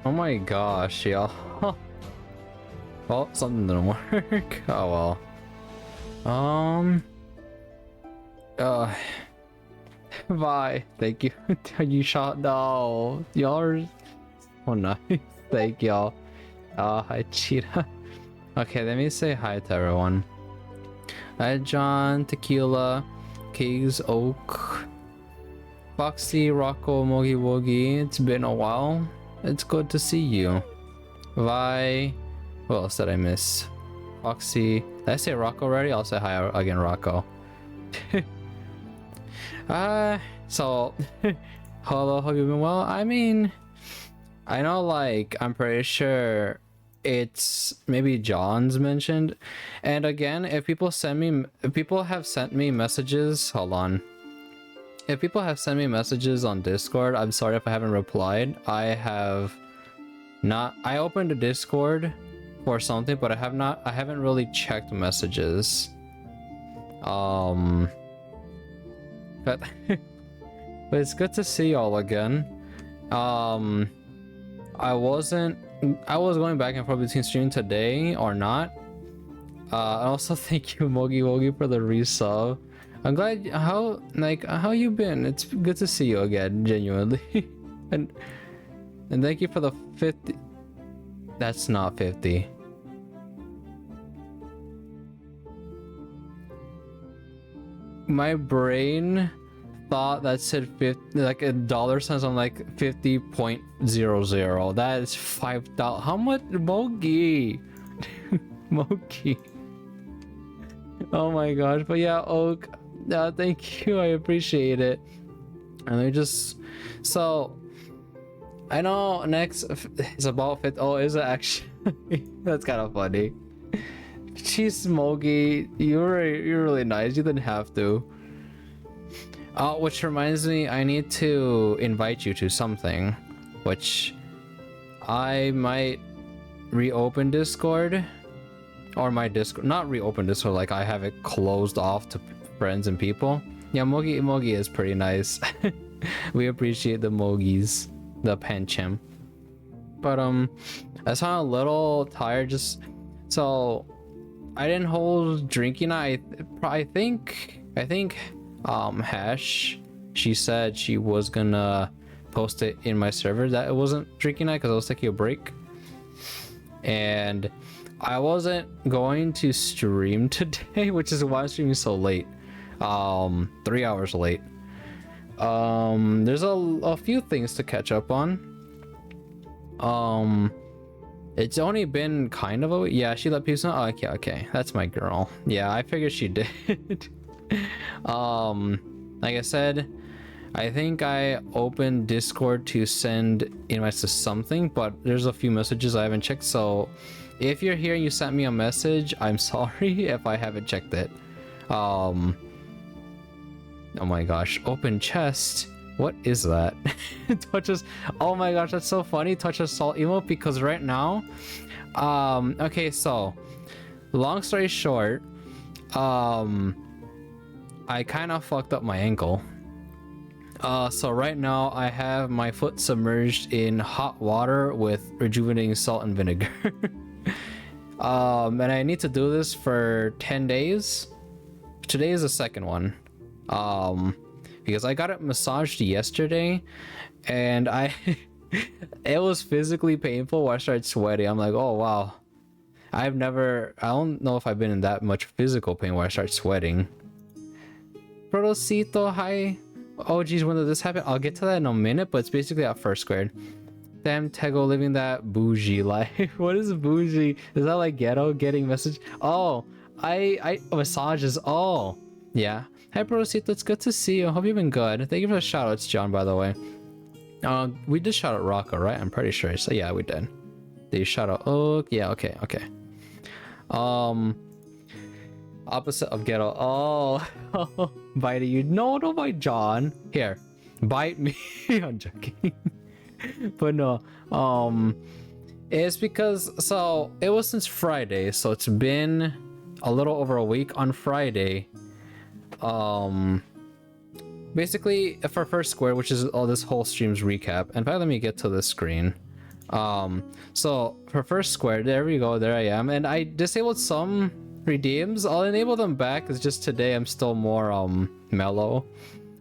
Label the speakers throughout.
Speaker 1: Oh my gosh, y'all. Well, something didn't work. Oh well. Uh, bye. Thank you. You shot. No, y'all are. Oh nice. Thank y'all. Hi Cheetah. Okay, let me say hi to everyone. Hi John, Tequila, Keys, Oak, Foxy, Rocco, Mogi Wogi. It's been a while. It's good to see you. Vi. What else did I miss? Foxy. Did I say Rocco already? I'll say hi again, Rocco. So hello, hope you've been well. I mean, I know, like, I'm pretty sure it's maybe John's mentioned. And again, if people have sent me messages, hold on. If people have sent me messages on Discord, I'm sorry if I haven't replied. I opened a Discord for something, but I haven't really checked messages. But but it's good to see y'all again. I was going back and forth between streaming today or not. Also thank you Mogi Wogi for the resub. I'm glad. How you been? It's good to see you again, genuinely. and thank you for the 50. That's not 50. My brain thought that said 50, like a dollar signs on like 50.00. That is $5. How much? Mogi? Mogi. Oh my gosh. But yeah, Oak, thank you, I appreciate it. And we just, so I know next is about 50. Oh, is it actually? That's kind of funny. Jeez, Mogi, you're really nice. You didn't have to. Which reminds me, I need to invite you to something, which I might reopen Discord, or my Discord, not reopen Discord, like I have it closed off to friends and people. Yeah, Mogi is pretty nice. We appreciate the Mogis, the Pancham. But I sound a little tired, just so I didn't hold drinking night. I think Hash, she said she was gonna post it in my server that it wasn't drinking night because I was taking a break, and I wasn't going to stream today, which is why I'm streaming so late, 3 hours late. There's a few things to catch up on. It's only been kind of a week. Yeah, she let people know. Oh, okay, that's my girl. Yeah, I figured she did. Like I said, I think I opened Discord to send invites to something, but there's a few messages I haven't checked. So if you're here and you sent me a message, I'm sorry if I haven't checked it. Oh my gosh, open chest. What is that? Touches. Oh my gosh, that's so funny. Touch a salt emote, because right now, okay, so long story short, I kind of fucked up my ankle. So right now I have my foot submerged in hot water with rejuvenating salt and vinegar. And I need to do this for 10 days. Today is the second one. Because I got it massaged yesterday, and it was physically painful when I started sweating. I'm like, oh wow, I don't know if I've been in that much physical pain where I start sweating. Protocito, hi. Oh geez, when did this happen? I'll get to that in a minute, but it's basically at FurSquared. Damn, Tego living that bougie life. What is bougie? Is that like ghetto getting message? Oh, I massages. Oh, yeah. Hi, Protocito, it's good to see you. Hope you've been good. Thank you for the shout outs, John, by the way. We did shout out Rocco, right? I'm pretty sure. So yeah, we did. Did you shout out? Oh, yeah, okay. Opposite of ghetto. Oh, bite you. No, don't bite John. Here, bite me. I'm joking. But no, it's because, so it was since Friday, so it's been a little over a week. On Friday, basically for FurSquared, which is all this whole stream's recap. In fact, let me get to the screen. So for FurSquared, there we go, there I am, and I disabled some redeems. I'll enable them back. It's just today I'm still more mellow,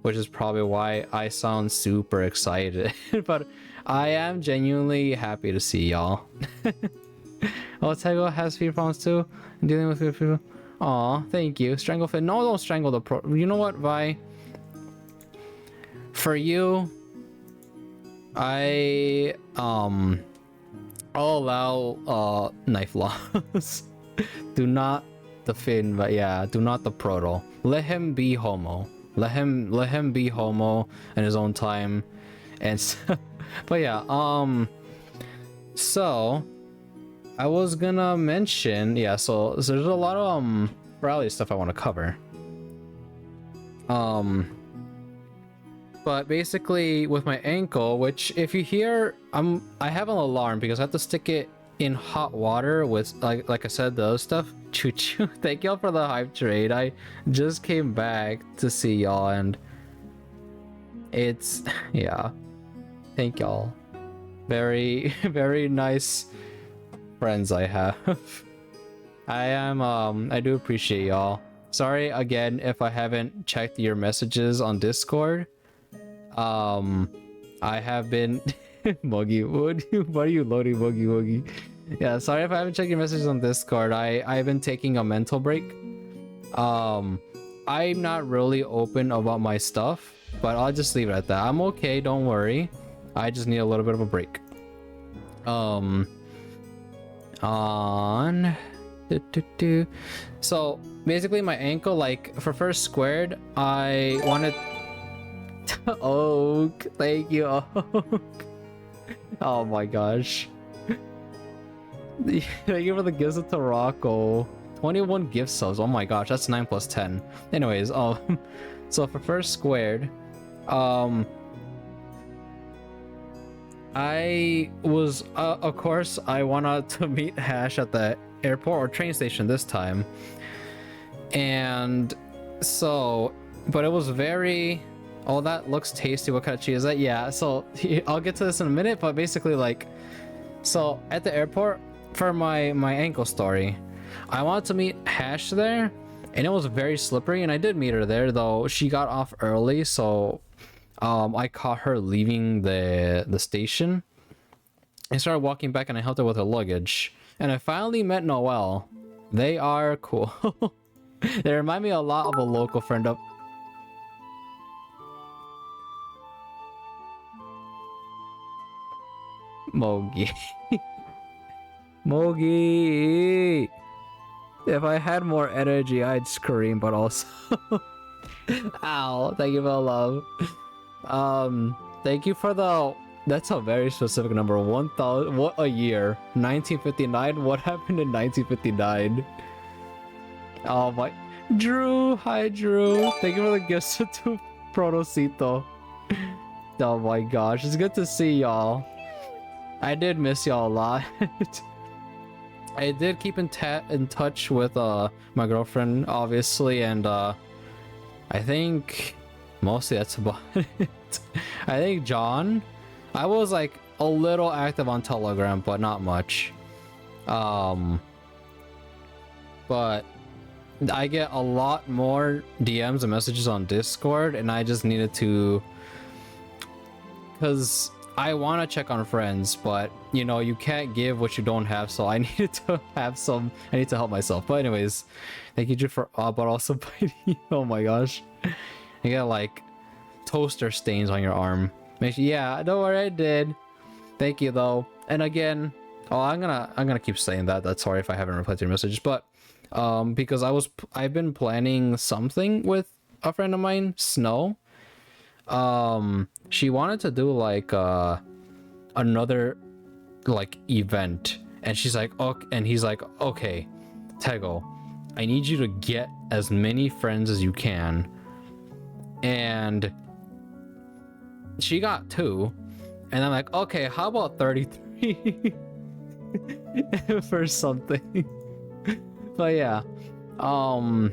Speaker 1: which is probably why I sound super excited. But I am genuinely happy to see y'all. Oh, Tego has feet problems too. I'm dealing with people. Aw, thank you. Stranglefit. No, don't strangle the pro. You know what, Vi? For you, I'll allow knife laws. Do not the Finn, but yeah, do not the Proto. Let him be homo. Let him be homo in his own time. And so, but yeah, so I was gonna mention, yeah, so there's a lot of rally stuff I want to cover. But basically with my ankle, which if you hear, I have an alarm because I have to stick it in hot water with like I said, the other stuff. Choo choo. Thank y'all for the hype trade. I just came back to see y'all and it's yeah. Thank y'all. Very very nice friends I have. I do appreciate y'all. Sorry again if I haven't checked your messages on Discord. I have been Muggy. What are you loading, Muggy? Yeah, sorry if I haven't checked your messages on Discord. I've been taking a mental break. I'm not really open about my stuff, but I'll just leave it at that. I'm okay, don't worry. I just need a little bit of a break. So basically my ankle, like for FurSquared, I wanted Oak, thank you, Oak. Oh my gosh. Thank you for the gifts of Tarako. 21 gift subs, oh my gosh, that's 9 plus 10. Anyways, so for FurSquared, I was, of course, I wanted to meet Hash at the airport or train station this time. And so, but it was very, oh, that looks tasty. What kind of cheese is that? Yeah, so I'll get to this in a minute, but basically like, so at the airport for my ankle story, I wanted to meet Hash there and it was very slippery and I did meet her there, though she got off early, so I caught her leaving the station. I started walking back and I helped her with her luggage. And I finally met Noelle. They are cool. They remind me a lot of a local friend of... Mogi. Mogi! If I had more energy, I'd scream, but also... Ow, thank you for the love. Thank you for the... That's a very specific number. 1,000... What a year. 1959? What happened in 1959? Oh my... Drew! Hi, Drew! Thank you for the gifts to Protocito. Oh my gosh, it's good to see y'all. I did miss y'all a lot. I did keep in touch with my girlfriend, obviously, and I think mostly that's about it. I think John, I was like a little active on Telegram, but not much. But I get a lot more DMs and messages on Discord, and I just needed to, because I want to check on friends, but you know, you can't give what you don't have, so I needed to have some. I need to help myself. But anyways, thank you for but also oh my gosh, you got like toaster stains on your arm. Make sure, yeah, don't worry, I did. Thank you though. And again, oh, I'm gonna keep saying that. That's sorry if I haven't replied to your message, but because I've been planning something with a friend of mine, Snow. She wanted to do like another like event, and she's like, okay, and he's like, okay, Tego, I need you to get as many friends as you can. And she got 2, and I'm like, okay, how about 33 for something. But yeah, I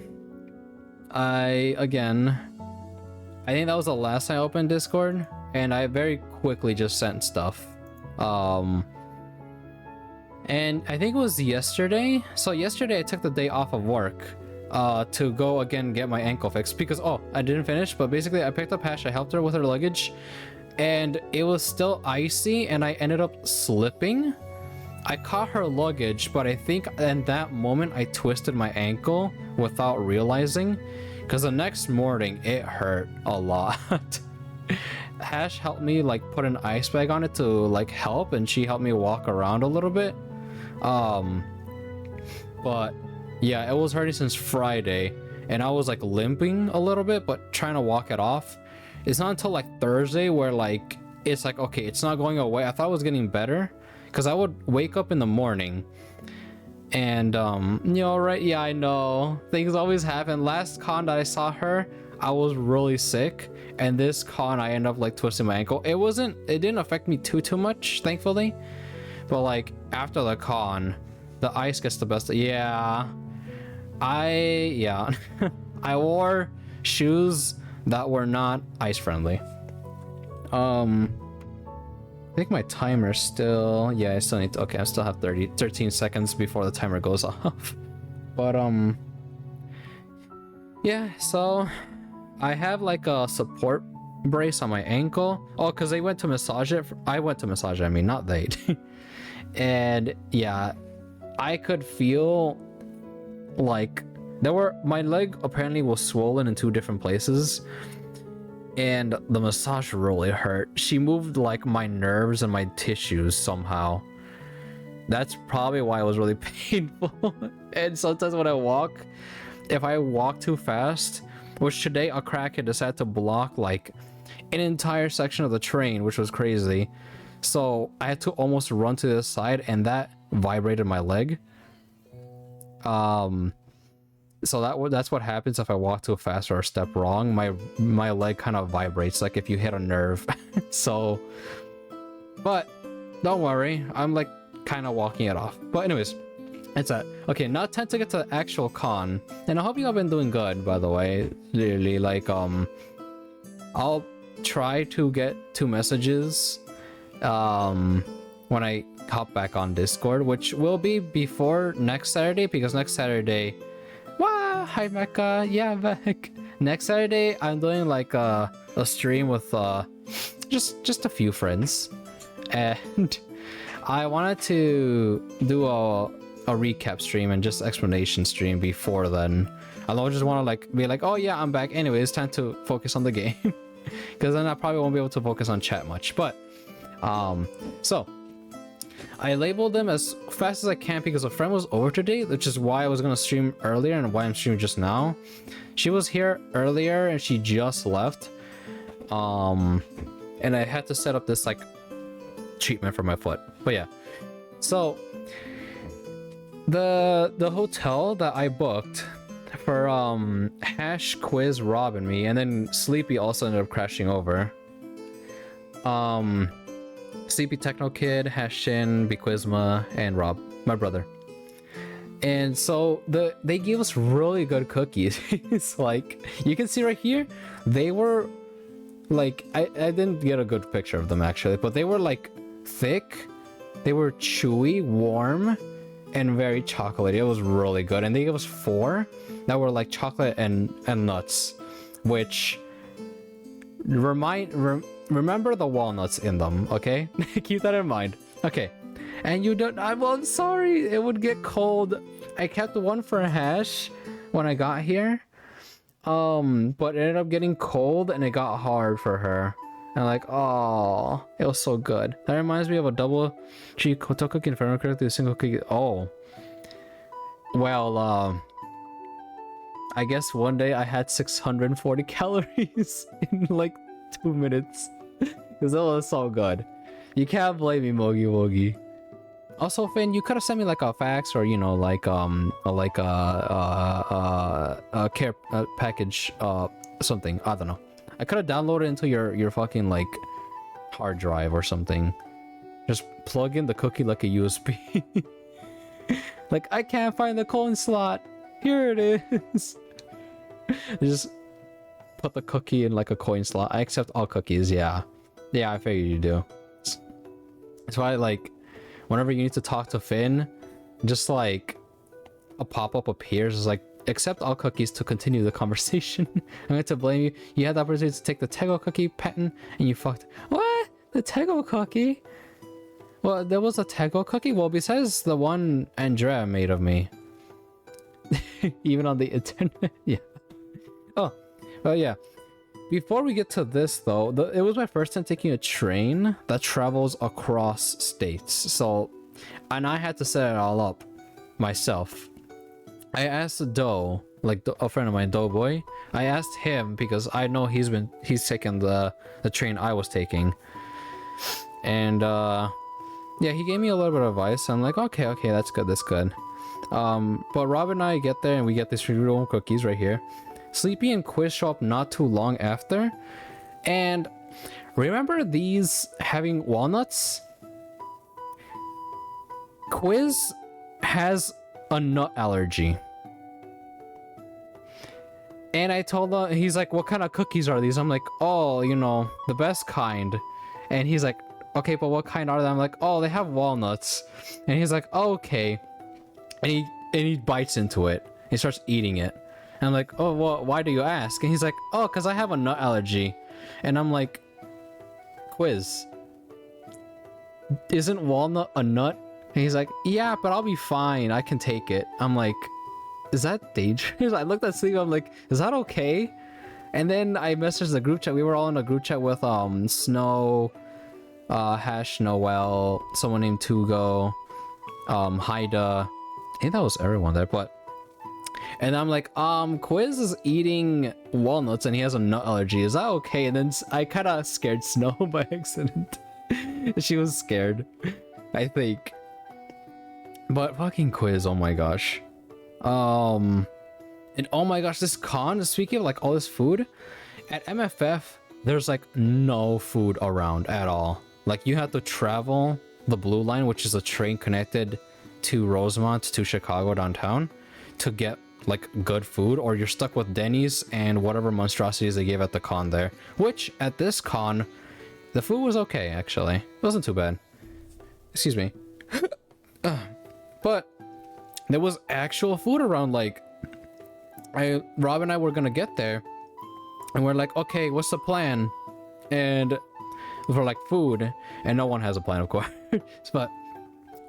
Speaker 1: think that was the last time I opened Discord, and I very quickly just sent stuff. And I think it was yesterday. So yesterday I took the day off of work to go again get my ankle fixed because I didn't finish, but basically I picked up Hash, I helped her with her luggage, and it was still icy and I ended up slipping. I caught her luggage, but I think in that moment I twisted my ankle without realizing, because the next morning it hurt a lot. Hash helped me like put an ice bag on it to like help, and she helped me walk around a little bit. But yeah, it was hurting since Friday, and I was like limping a little bit, but trying to walk it off. It's not until like Thursday where like it's like, okay, it's not going away. I thought it was getting better because I would wake up in the morning and right, yeah, I know things always happen. Last con that I saw her, I was really sick, and this con I ended up like twisting my ankle. It didn't affect me too much, thankfully, but like after the con, the ice gets the best. I wore shoes that were not ice friendly. I think my timer still, I still need to, okay, I still have 13 seconds before the timer goes off. But yeah, so I have like a support brace on my ankle. Oh, because they went to massage it. I went to massage it, I mean, not they. And yeah, I could feel like my leg apparently was swollen in 2 different places, and the massage really hurt. She moved like my nerves and my tissues somehow. That's probably why it was really painful. And sometimes when I walk, if I walk too fast, which today a crackhead decided to block like an entire section of the train, which was crazy. So I had to almost run to the side, and that vibrated my leg. So that's what happens if I walk too fast or step wrong. My leg kind of vibrates like if you hit a nerve. So, but don't worry, I'm like kind of walking it off. But anyways, it's that. Okay, now time to get to the actual con, and I hope you all been doing good, by the way. Really, like I'll try to get 2 messages when I hop back on Discord, which will be before next Saturday, because next Saturday, wow, hi Mecca, yeah, back. Next Saturday I'm doing like a stream with just a few friends, and I wanted to do a recap stream and just explanation stream before then. I don't just want to like be like, oh yeah, I'm back anyway, it's time to focus on the game, because then I probably won't be able to focus on chat much. But so I labeled them as fast as I can because a friend was over today, which is why I was gonna stream earlier and why I'm streaming just now. She was here earlier and she just left, and I had to set up this like treatment for my foot. But yeah, so the hotel that I booked for Hash, Quiz, Rob, and me, and then Sleepy also ended up crashing over. Sleepy, Techno Kid, Hashin, Bequizma, and Rob, my brother. And so they gave us really good cookies. It's like, you can see right here, they were like, I didn't get a good picture of them actually, but they were like thick, they were chewy, warm, and very chocolatey. It was really good. And they gave us 4 that were like chocolate and nuts, which remember the walnuts in them, okay? Keep that in mind. Okay, and you don't, I'm sorry, it would get cold. I kept 1 for Hash when I got here, but it ended up getting cold and it got hard for her. And like, oh, it was so good. That reminds me of a double cheese koto cookie and if I remember correctly, a single cookie. Oh, well, I guess one day I had 640 calories in like 2 minutes. Because it was so good. You can't blame me, Mogi Wogi. Also, Finn, you could have sent me like a fax or, you know, like a care package, something. I don't know. I could have downloaded into your fucking like hard drive or something. Just plug in the cookie like a USB. Like, I can't find the coin slot. Here it is. Just put the cookie in like a coin slot. I accept all cookies. Yeah, I figured you do. That's why, like, whenever you need to talk to Finn, just like a pop-up appears. It's like, accept all cookies to continue the conversation. I'm going to blame you. You had the opportunity to take the Tego cookie patent and you fucked. What? The Tego cookie? Well, there was a Tego cookie? Well, besides the one Andrea made of me. Even on the internet. Yeah. Oh, well, yeah. Before we get to this, though, it was my first time taking a train that travels across states. So, and I had to set it all up myself. I asked Doe, like a friend of mine, Doughboy. I asked him because I know he's taken the train I was taking, and yeah, he gave me a little bit of advice. I'm like, okay, that's good. But Rob and I get there and we get these free-roll cookies right here. Sleepy and Quiz show up not too long after, and remember these having walnuts? Quiz has a nut allergy. And I told him, he's like, what kind of cookies are these? I'm like, oh, you know, the best kind. And he's like, okay, but what kind are they? I'm like, oh, they have walnuts. And he's like, oh, okay. And he bites into it. He starts eating it. And I'm like, oh, well, why do you ask? And he's like, oh, because I have a nut allergy. And I'm like, Quiz, isn't walnut a nut? And he's like, yeah, but I'll be fine. I can take it. I'm like, is that dangerous? I looked at Sleepy. I'm like, is that okay? And then I messaged the group chat. We were all in a group chat with Snow, Hash Noel, someone named Tugo, Haida. I think that was everyone there, but. And I'm like, Quiz is eating walnuts and he has a nut allergy. Is that okay? And then I kind of scared Snow by accident. She was scared, I think. But fucking Quiz, oh my gosh. And oh my gosh, this con, speaking of like all this food, at MFF, there's like no food around at all. Like you have to travel the Blue Line, which is a train connected to Rosemont to Chicago downtown, to get like good food, or you're stuck with Denny's and whatever monstrosities they gave at the con there, which at this con the food was okay. Actually, it wasn't too bad. Excuse me. But there was actual food around. Like Rob and I were gonna get there and we're like, okay, what's the plan? And for like food, and no one has a plan, of course. But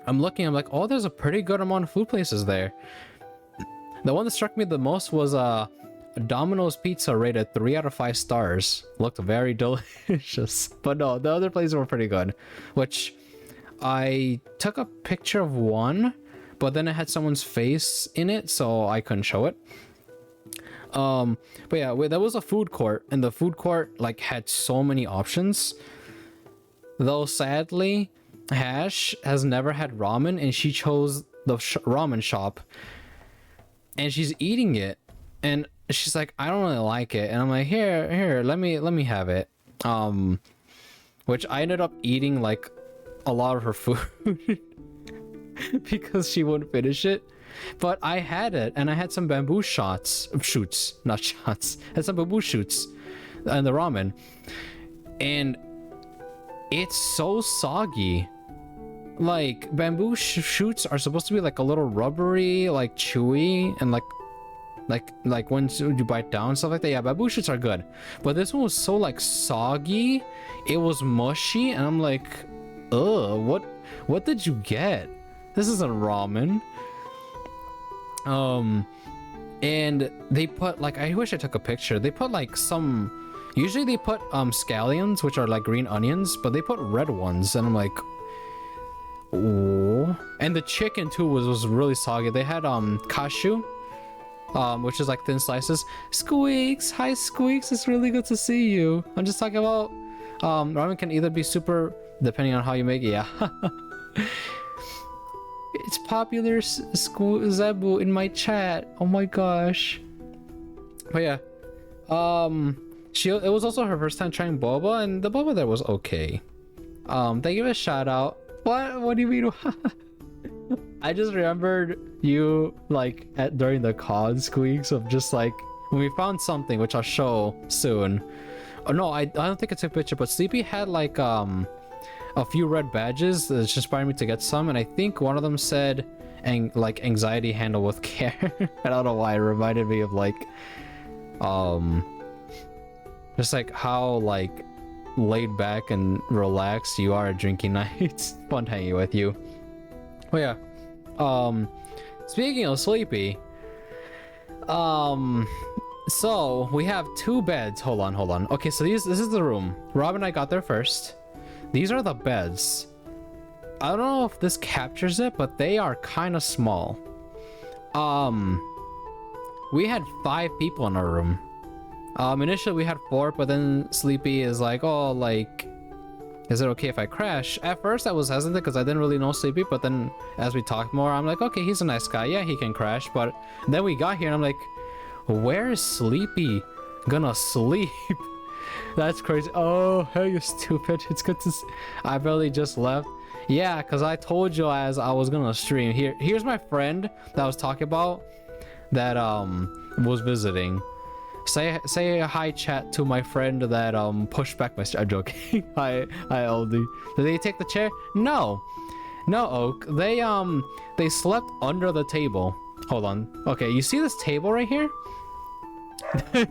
Speaker 1: I'm looking, I'm like, oh, there's a pretty good amount of food places there. The one that struck me the most was a Domino's pizza rated 3 out of 5 stars. Looked very delicious. But no, the other places were pretty good. Which I took a picture of one, but then it had someone's face in it, so I couldn't show it. But yeah, there was a food court, and the food court like had so many options. Though sadly, Hash has never had ramen, and she chose the ramen shop. And she's eating it, and she's like, I don't really like it. And I'm like, here, let me have it. Which I ended up eating like a lot of her food because she wouldn't finish it. But I had it, and I had some bamboo shoots, not shots. I had some bamboo shoots and the ramen, and it's so soggy. Like bamboo shoots are supposed to be like a little rubbery, like chewy, and like when you bite down, stuff like that. Yeah, bamboo shoots are good, but this one was so like soggy, it was mushy, and I'm like, ugh, what did you get? This isn't ramen. And they put like, I wish I took a picture. They put like some, usually they put scallions, which are like green onions, but they put red ones, and I'm like, oh. And the chicken too was really soggy. They had cashew, which is like thin slices. Squeaks, hi Squeaks, it's really good to see you. I'm just talking about ramen can either be super, depending on how you make it. Yeah. It's popular, Zebu, in my chat. Oh my gosh. But yeah, it was also her first time trying boba, and the boba there was okay. They give a shout out. What do you mean? I just remembered you like during the con, Squeaks, of just like when we found something, which I'll show soon. Oh no, I don't think I took a picture, but Sleepy had like a few red badges that just inspired me to get some, and I think one of them said like anxiety handle with care. I don't know why it reminded me of like just like how like laid back and relaxed you are at drinking nights. Fun hanging with you. Oh yeah. Speaking of sleepy, so we have 2 beds. Hold on. Okay, so this is the room. Rob and I got there first. These are the beds. I don't know if this captures it, but they are kind of small. We had 5 people in our room. Initially we had 4, but then Sleepy is like, oh, like, is it okay if I crash? At first I was hesitant because I didn't really know Sleepy, but then as we talked more, I'm like, okay, he's a nice guy. Yeah, he can crash. But then we got here and I'm like, where is Sleepy gonna sleep? That's crazy. Oh, hey, you stupid. It's good to see. I barely just left. Yeah, because I told you as I was gonna stream. Here's my friend that I was talking about that was visiting. Say a hi chat to my friend that pushed back my I'm joking. Hi Aldi. Did they take the chair? No, Oak. They slept under the table. Hold on. Okay, you see this table right here?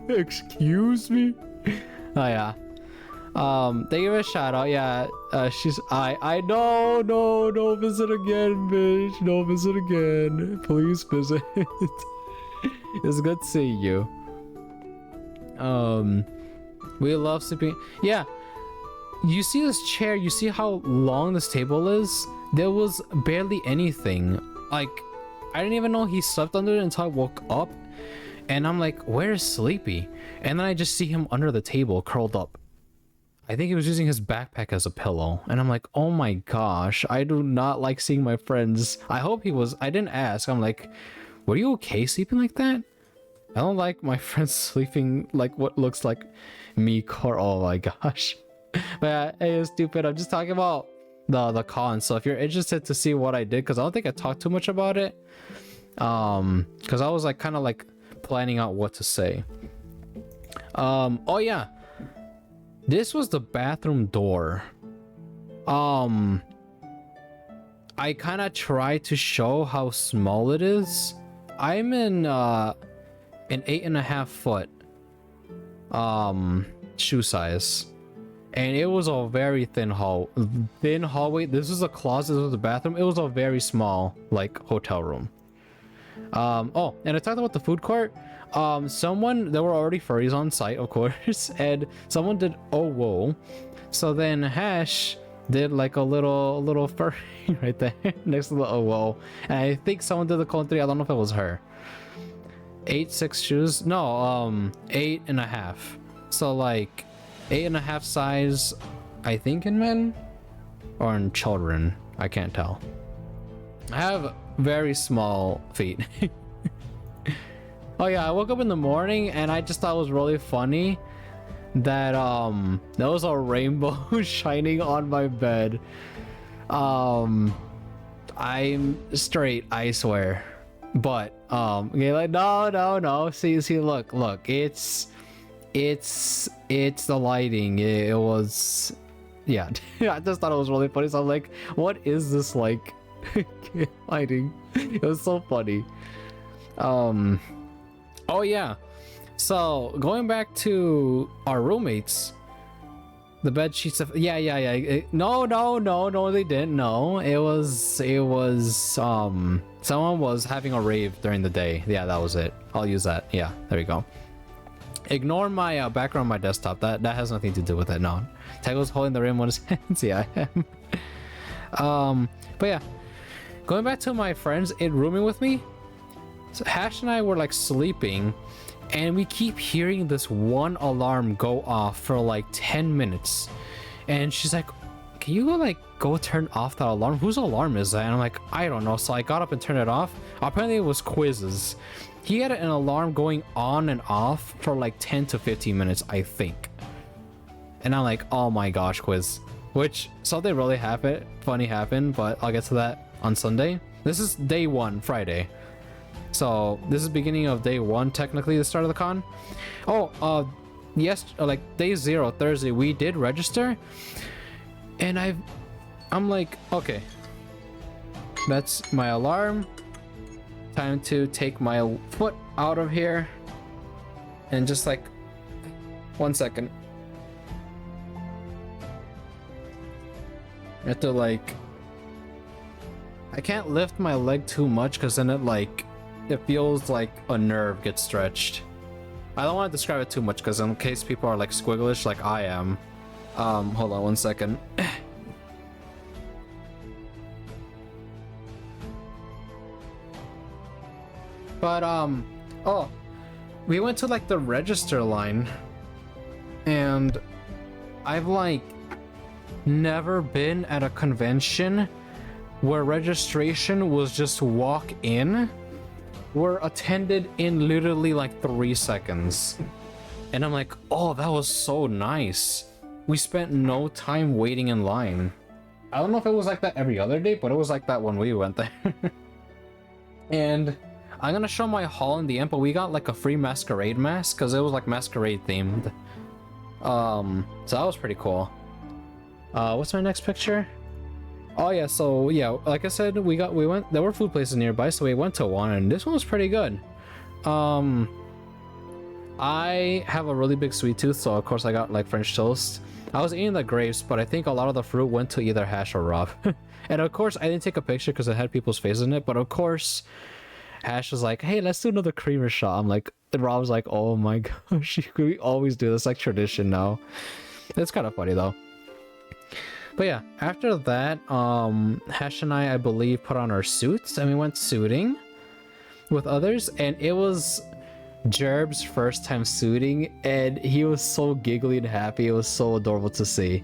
Speaker 1: Excuse me. Oh yeah. They give a shout out. Yeah. She's I no visit again, bitch. No visit again. Please visit. It's good seeing you. We love sleeping. Yeah, you see this chair, you see how long this table is? There was barely anything. Like, I didn't even know he slept under it until I woke up, and I'm like, where's Sleepy? And then I just see him under the table curled up. I think he was using his backpack as a pillow, and I'm like, oh my gosh, I do not like seeing my friends. I hope he was. I didn't ask. I'm like, were you okay sleeping like that? I don't like my friends sleeping like what looks like me. Oh my gosh. But yeah, hey, it's stupid. I'm just talking about the con. So if you're interested to see what I did, because I don't think I talked too much about it, because I was like kind of like planning out what to say. Oh yeah, this was the bathroom door. I kind of tried to show how small it is. I'm in an 8.5 foot shoe size, and it was a very thin hallway. This was a closet, this was a bathroom. It was a very small like hotel room. Oh, and I talked about the food court. There were already furries on site, of course, and someone did oh whoa. So then Hash did like a little furry right there next to the oh whoa, and I think someone did the colon 3. I don't know if it was her. 8.6 shoes. No, 8.5. So like 8.5 size, I think, in men or in children. I can't tell. I have very small feet. Oh yeah, I woke up in the morning and I just thought it was really funny that there was a rainbow shining on my bed. I'm straight, I swear. But okay, like no. See, look. It's the lighting. It was, yeah. I just thought it was really funny. So I'm like, what is this like lighting? It was so funny. Oh yeah. So going back to our roommates, the bed sheets of yeah. No, they didn't. No, it was someone was having a rave during the day. Yeah, that was it. I'll use that. Yeah, there we go. Ignore my background on my desktop. That has nothing to do with it. No, Tego's holding the rim on his hands. Yeah, I am. But yeah, going back to my friends in rooming with me. So Hash and I were like sleeping, and we keep hearing this one alarm go off for like 10 minutes. And she's like, can you go turn off that alarm? Whose alarm is that? And I'm like, I don't know. So I got up and turned it off. Apparently it was Quiz's. He had an alarm going on and off for like 10 to 15 minutes, I think. And I'm like, oh my gosh, Quiz. Which, something really funny happened, but I'll get to that on Sunday. This is day 1, Friday. So this is beginning of day 1, technically the start of the con. Yes, like day 0, Thursday, we did register, and I'm like, okay, that's my alarm. Time to take my foot out of here. And just like, 1 second. I have to like, I can't lift my leg too much because then it feels like a nerve gets stretched. I don't want to describe it too much because in case people are like squigglish like I am. Hold on 1 second. But oh, we went to like the register line, and I've like never been at a convention where registration was just walk in. We're attended in literally like 3 seconds. And I'm like, oh, that was so nice. We spent no time waiting in line. I don't know if it was like that every other day, but it was like that when we went there. And I'm gonna show my haul in the end, but we got like a free masquerade mask because it was like masquerade themed. So that was pretty cool. What's my next picture? Oh yeah, so yeah, like I said, we went, there were food places nearby, so we went to one, and this one was pretty good. I have a really big sweet tooth, so of course I got like French toast. I was eating the grapes, but I think a lot of the fruit went to either Hash or Rob. And of course I didn't take a picture because it had people's faces in it, but of course Hash was like, hey, let's do another creamer shot. I'm like, and Rob's like, oh my gosh, we always do this, like tradition now. It's kind of funny though. But yeah, after that, Hash and I believe, put on our suits and we went suiting with others, and it was Jerb's first time suiting, and he was so giggly and happy. It was so adorable to see.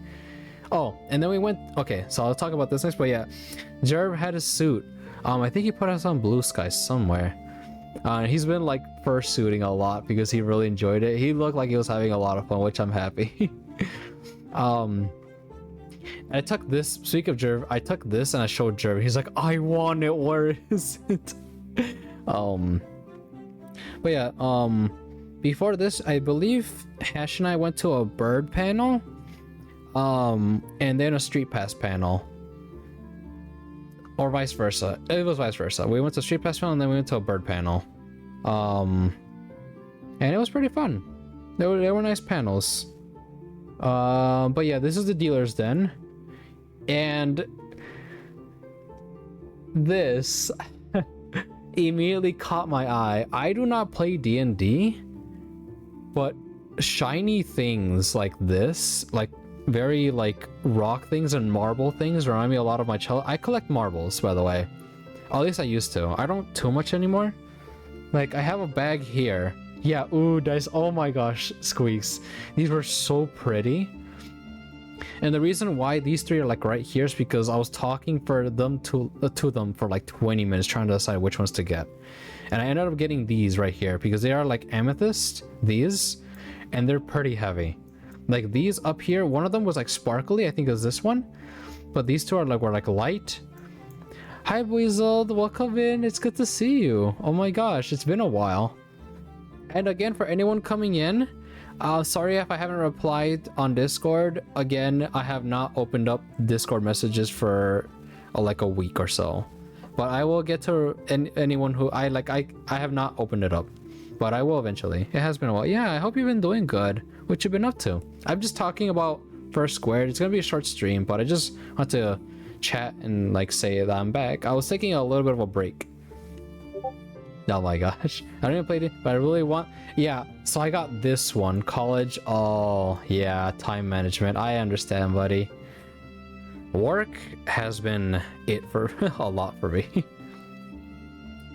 Speaker 1: Oh, and then we went, okay, so I'll talk about this next, but yeah, Jerb had a suit. I think he put us on Blue Sky somewhere. He's been like fursuiting a lot because he really enjoyed it. He looked like he was having a lot of fun, which I'm happy. I took this, speak of Jerv, I took this and I showed Jerv. He's like, I want it, where is it? But yeah, before this, I believe Hash and I went to a bird panel, and then a street pass panel. Or vice versa. It was vice versa. We went to street pass panel and then we went to a bird panel. And it was pretty fun. They were nice panels. But yeah, this is the dealer's den. And this immediately caught my eye. I do not play D&D, but shiny things like this, like very like rock things and marble things, remind me a lot of my cello. I collect marbles, by the way. At least I used to. I don't too much anymore. Like I have a bag here. Yeah, ooh, dice. Oh my gosh, squeaks. These were so pretty. And the reason why these three are like right here is because I was talking for them to them for like 20 minutes trying to decide which ones to get. And I ended up getting these right here because they are like amethyst, these, and they're pretty heavy. Like these up here, one of them was like sparkly, I think it was this one. But these two are like, were like light. Hi Weasel, welcome in, it's good to see you. Oh my gosh, it's been a while. And again, for anyone coming in, sorry if I haven't replied on Discord. Again, I have not opened up Discord messages for like a week or so. But I will get to anyone who I have not opened it up. But I will eventually. It has been a while. Yeah, I hope you've been doing good. What you've been up to? I'm just talking about FurSquared. It's gonna be a short stream, but I just want to chat and like say that I'm back. I was taking a little bit of a break. Oh my gosh, I don't even play it, but I really want. Yeah, so I got this one, college. Oh yeah, time management. I understand, buddy. Work has been it for a lot for me.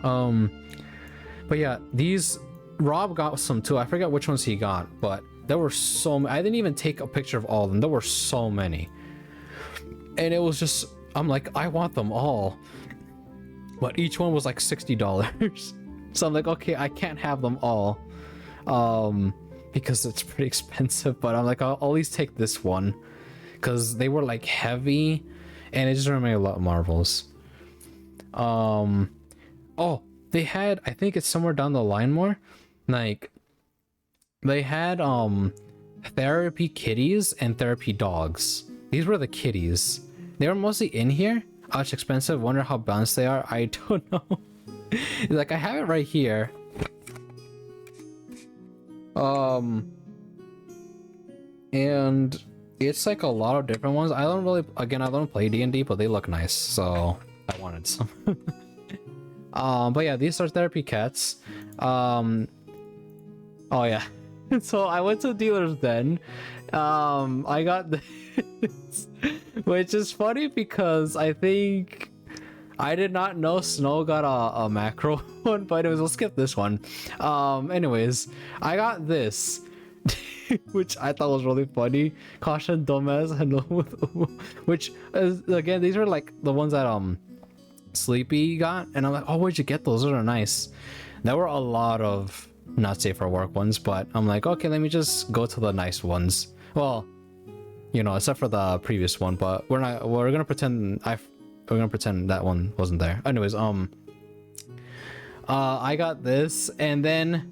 Speaker 1: But yeah, these Rob got some too. I forget which ones he got, but there were so many. I didn't even take a picture of all of them. There were so many, and it was just, I'm like, I want them all, but each one was like $60. So I'm like, okay, I can't have them all, because it's pretty expensive. But I'm like, I'll at least take this one, because they were like heavy, and it just reminded me a lot of Marvels. Oh, they had, I think it's somewhere down the line more, like they had therapy kitties and therapy dogs. These were the kitties. They were mostly in here. It's expensive. Wonder how balanced they are. I don't know. Like I have it right here. And it's like a lot of different ones. I don't really, again, I don't play D&D, but they look nice, so I wanted some. But yeah, these are therapy cats. Oh yeah. So I went to dealers then. I got this, which is funny because I think I did not know Snow got a macro one, but anyways, we'll skip this one. Anyways, I got this, which I thought was really funny. Caution, dumbass, hello, which is, again, these are like the ones that Sleepy got, and I'm like, oh, where'd you get those? Those are nice. There were a lot of not safe for work ones, but I'm like, okay, let me just go to the nice ones. Well, you know, except for the previous one, but we're gonna pretend that one wasn't there. Anyways, I got this, and then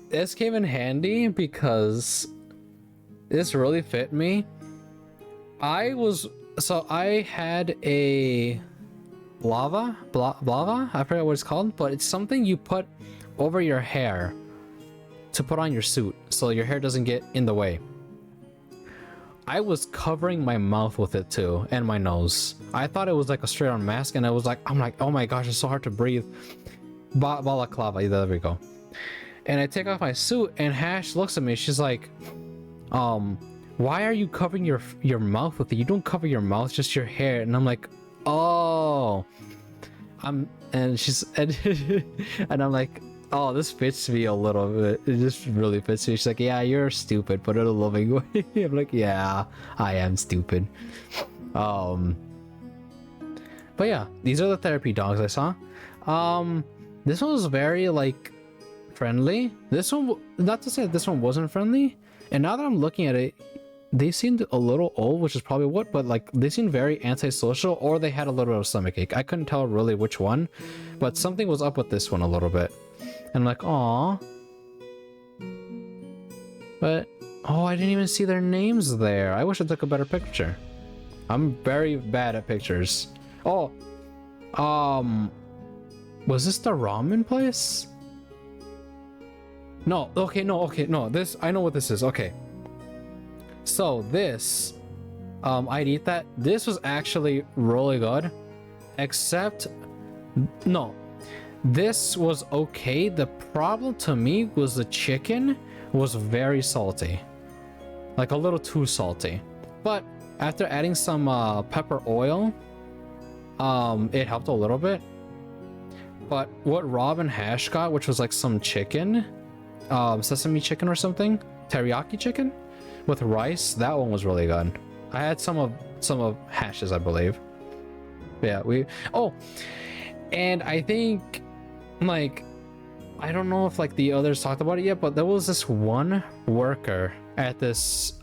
Speaker 1: this came in handy because this really fit me. I had a lava, I forget what it's called, but it's something you put over your hair to put on your suit so your hair doesn't get in the way. I was covering my mouth with it too, and my nose. I thought it was like a straight on mask, and I was like, I'm like, oh my gosh, it's so hard to breathe. Balaclava, there we go. And I take off my suit, and Hash looks at me, she's like, why are you covering your mouth with it? You don't cover your mouth, just your hair. And I'm like, oh. And I'm like, oh, this fits me a little bit. It just really fits me. She's like, yeah, you're stupid, but in a loving way. I'm like, yeah, I am stupid. But yeah, these are the therapy dogs I saw. This one was very like friendly. This one, not to say that this one wasn't friendly. And now that I'm looking at it, they seemed a little old, which is probably what, but like they seemed very antisocial, or they had a little bit of stomachache. I couldn't tell really which one, but something was up with this one a little bit. And I'm like, aw. But, oh, I didn't even see their names there. I wish I took a better picture. I'm very bad at pictures. Oh, was this the ramen place? No, okay, no, this, I know what this is, okay. So this, I'd eat that. This was actually really good, except, no, this was okay. The problem to me was the chicken was very salty, like a little too salty. But after adding some pepper oil, it helped a little bit. But what Rob and Hash got, which was like some chicken, sesame chicken or something, teriyaki chicken with rice, that one was really good. I had some of Hash's, I believe. Yeah, and I think, like, I don't know if like the others talked about it yet, but there was this one worker at this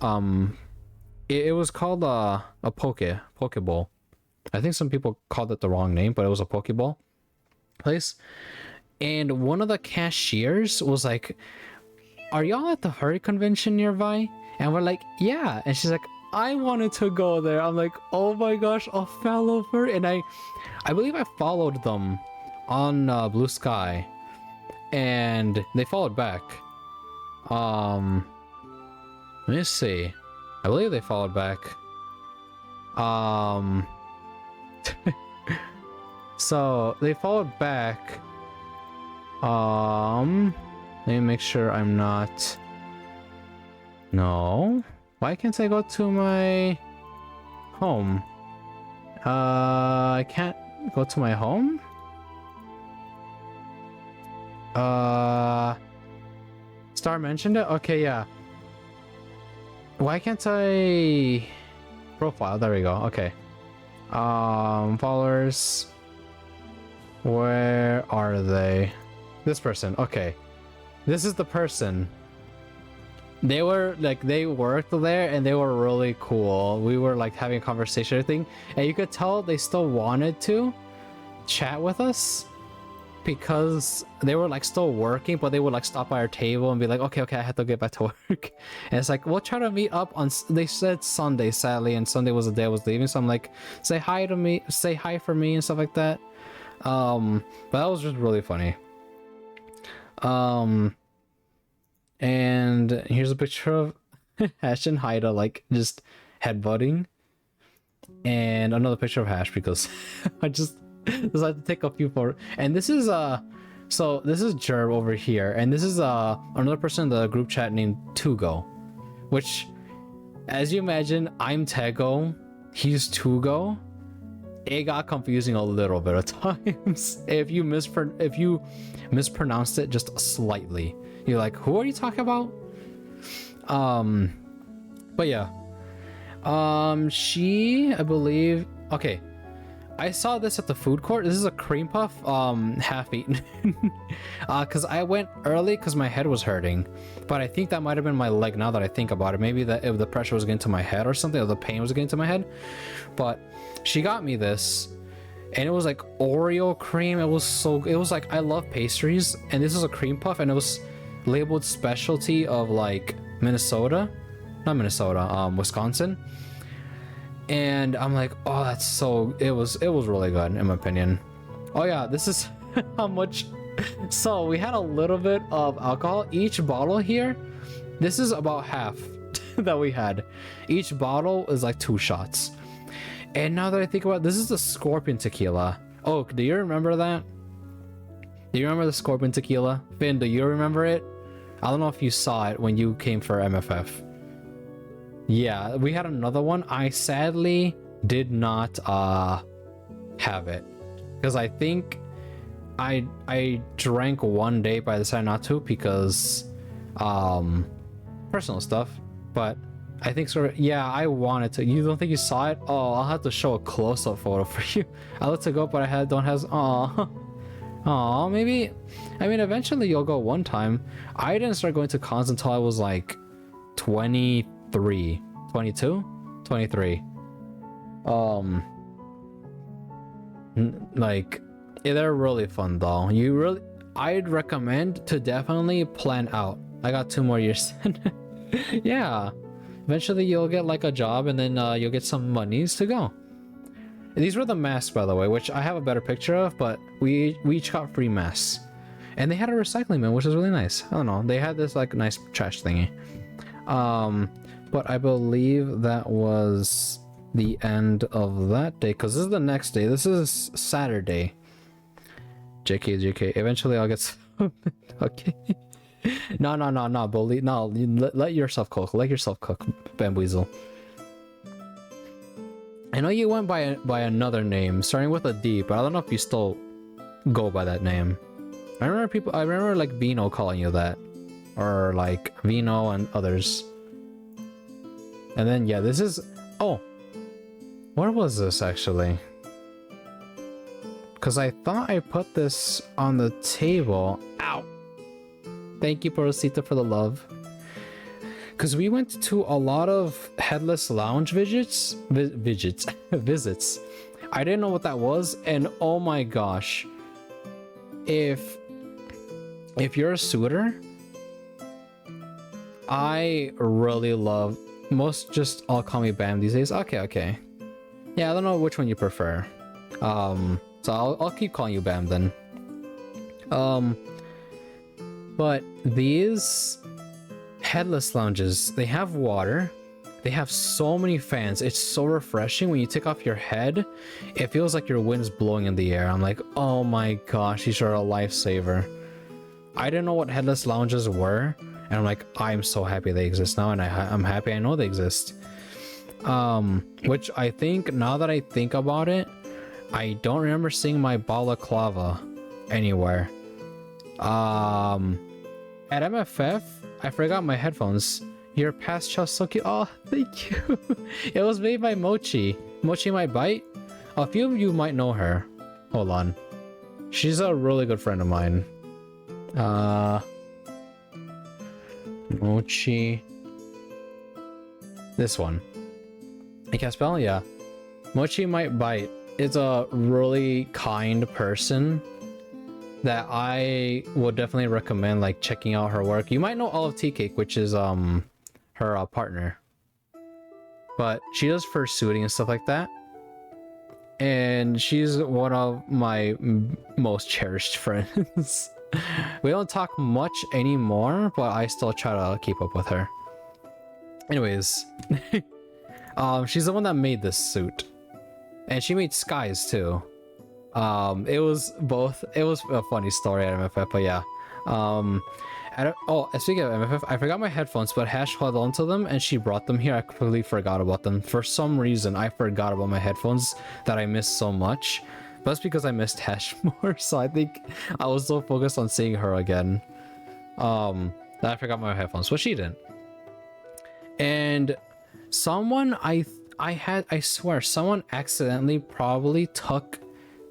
Speaker 1: it was called a pokeball. I think some people called it the wrong name, but it was a pokeball place. And one of the cashiers was like, are y'all at the Hurry convention nearby? And we're like, yeah. And she's like, I wanted to go there. I'm like, oh my gosh, a fellow furry. And I believe I followed them on Blue Sky, and they followed back. Let me see. I believe they followed back. So they followed back. Let me make sure I'm not. No. Why can't I go to my home? I can't go to my home? Star mentioned it? Okay, yeah. Why can't I... Profile, there we go, okay. Followers. Where are they? This person, okay. This is the person. They were like, they worked there and they were really cool. We were like having a conversation, everything, and you could tell they still wanted to chat with us. because they were like still working, but they would like stop by our table and be like, okay, I have to get back to work. And it's like, we'll try to meet up on, they said Sunday, sadly, and Sunday was the day I was leaving. So I'm like, say hi for me and stuff like that. But that was just really funny. And here's a picture of Hash and Haida like just headbutting. And another picture of Hash because I just decided to take a few for. And this is so this is Jerb over here, and this is another person in the group chat named Tugo, which, as you imagine, I'm Tego, he's Tugo. It got confusing a little bit of times. If you mispronounced it just slightly, you're like, who are you talking about? But yeah. She, I believe, okay, I saw this at the food court. This is a cream puff, half eaten. Cause I went early cause my head was hurting, but I think that might have been my leg now that I think about it. Maybe that if the pressure was getting to my head or something, or the pain was getting to my head. But she got me this, and it was like Oreo cream. It was like, I love pastries, and this is a cream puff, and it was labeled specialty of like Wisconsin. And I'm like, oh, that's so, it was really good in my opinion. Oh yeah, this is how much. So we had a little bit of alcohol. Each bottle here, this is about half that we had. Each bottle is like 2 shots. And now that I think about it, this is the Scorpion tequila. Oh, do you remember that? Do you remember the Scorpion tequila? Finn, do you remember it? I don't know if you saw it when you came for MFF. Yeah, we had another one. I sadly did not have it because I think I drank one day, but I decided not to because personal stuff. But I think sort of, yeah, I wanted to. You don't think you saw it? Oh, I'll have to show a close-up photo for you. I let it go, but I don't have. Aw, maybe. I mean, eventually you'll go one time. I didn't start going to cons until I was like 23, 22, 23. Like, yeah, they're really fun though. I'd recommend to definitely plan out. I got 2 more years. Yeah, eventually you'll get like a job, and then you'll get some monies to go. These were the masks, by the way, which I have a better picture of, but we each got free masks. And they had a recycling bin, which is really nice. I don't know, they had this like nice trash thingy. But I believe that was the end of that day, because this is the next day. This is Saturday. JK. Eventually I'll get some. Okay. No, bully. No, let yourself cook. Let yourself cook, Bamboozle. I know you went by another name starting with a D, but I don't know if you still go by that name. I remember like Vino calling you that, or like Vino and others. And then yeah, this is, oh, where was this actually? Because I thought I put this on the table. Ow! Thank you, Porosita, for the love. Because we went to a lot of Headless Lounge visits. I didn't know what that was, and oh my gosh, if you're a suitor, I really love, most just all call me Bam these days. Okay. Yeah, I don't know which one you prefer. So I'll keep calling you Bam then. But these Headless Lounges, they have water, they have so many fans. It's so refreshing. When you take off your head, it feels like your wind's blowing in the air. I'm like, oh my gosh, these are a lifesaver. I didn't know what Headless Lounges were, and I'm like, I'm so happy they exist now, and I'm happy I know they exist. Which I think, now that I think about it, I don't remember seeing my balaclava anywhere. At MFF, I forgot my headphones. Your pastel so cute. Oh, thank you. It was made by Mochi. Mochi might bite. A few of you might know her. Hold on. She's a really good friend of mine. Mochi. This one. I can't spell? Yeah. Mochi might bite. It's a really kind person. that I would definitely recommend like checking out her work. You might know Olive Tea Cake, which is her partner, but she does fursuiting and stuff like that. And she's one of my most cherished friends. We don't talk much anymore, but I still try to keep up with her. Anyways, she's the one that made this suit, and she made Skies too. It was a funny story at MFF, but yeah. Speaking of MFF, I forgot my headphones, but Hash held onto them and she brought them here. I completely forgot about them. For some reason, I forgot about my headphones that I missed so much. But that's because I missed Hash more, so I think I was so focused on seeing her again. That I forgot my headphones, but she didn't. And someone I swear, someone accidentally probably took